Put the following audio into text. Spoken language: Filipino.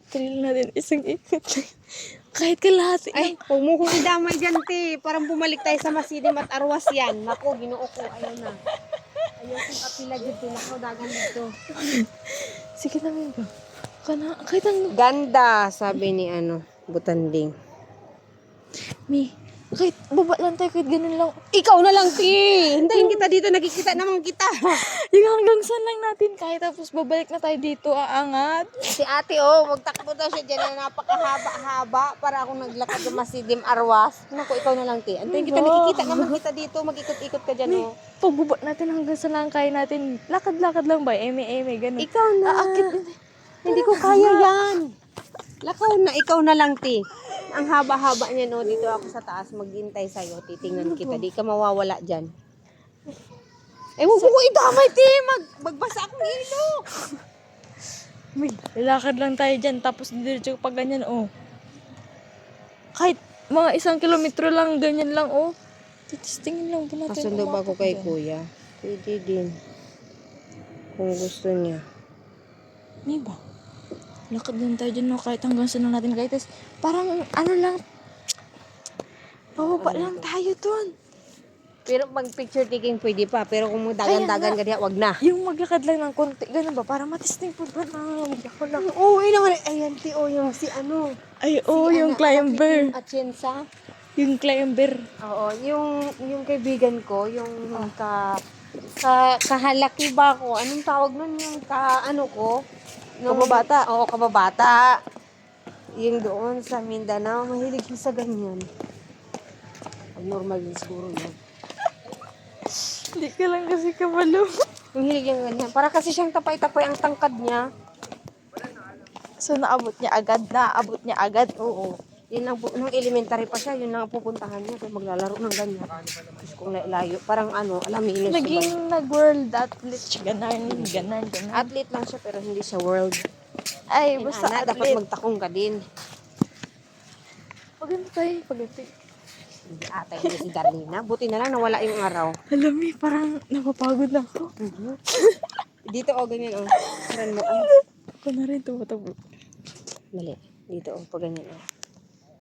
Trail natin, isang ikot lang. Kahit kalahati Ay, huwag mo kong idamay dyan, te. Parang bumalik tayo sa Masidim at Arwas yan. Nako, ginoo ko. Ayaw na. Ayaw kong kapila dyan, te. Nako, dagan dito. Sige na, may ba? Kahit ang... Ganda, sabi ni Butanding. Mi, kahit baba lang tayo, kahit ganun lang. Ikaw na lang, te. Hintayin kita dito. Nakikita naman kita. Yung hanggang saan lang natin, kahit tapos babalik na tayo dito, aangat. Si ate, magtakbo daw siya dyan na napakahaba-haba para akong naglakad sa Masidim Arwas. Naku, ikaw na lang, te. Antayin kita, nakikita naman kita dito. Mag-ikot-ikot ka dyan, Pagbaba natin hanggang saan lang kaya natin, lakad-lakad lang ba? Eme-eme, ganun. Ikaw na. Aakit. Hindi ko kaya yan. Lakaw na, ikaw na lang, te. Ang haba-haba niya, no. Dito ako sa taas, maghintay sa'yo. Titingnan kita. Di ka mawawala dyan. Huwag mo ko idamay, te. Magbasa akong ilo. May, lalakad lang tayo dyan, tapos diretso pa ganyan, Kahit mga 1 kilometro lang, ganyan lang, Titistingin lang po natin. Kasundo ba ako kay kuya? Pwede din. Kung gusto niya. May ba? Lakad lang tayo dyan, kahit hanggang saan lang natin kahit parang lang, pababa lang tayo dun. Pero pag picture taking pwede pa. Pero kung dagan-dagan ka diya, wag na. Yung maglakad lang ng konti, ganun ba? Para matisting po ba na ako lang. Oo, naman. Ayan, te. Yung Ay, yung climber. Atienza. Yung climber. Oo, yung kaibigan ko, yung kahalaki ba ko? Anong tawag nun? Yung ko? Kababata. Oo, kababata. Yung doon sa Mindanao, mahilig siya sa ganyan. Normal din siguro yun. Hindi ka lang kasi kabalo. Mahilig yung ganyan. Para kasi siyang tapay-tapay ang tangkad niya. So, naabot niya agad. Oo. Yun lang po, nung elementary pa siya, yun lang ang pupuntahan niya. Kaya maglalaro ng ganyan. Tapos kung layo, parang alaminos. Naging nag-world athlete siya. Ganan. Athlete lang siya, pero hindi siya world. Ay, basta Dapat athlete. magtakong ka din. Paganda tayo, paganda. Hindi atay niya si Darlina. Buti na lang nawala yung araw. Alam mo, parang napapagod na ako. Dito, ganyan, Ran mo, Ako na rin tumatakbo. Mali. Dito, pag ganyan,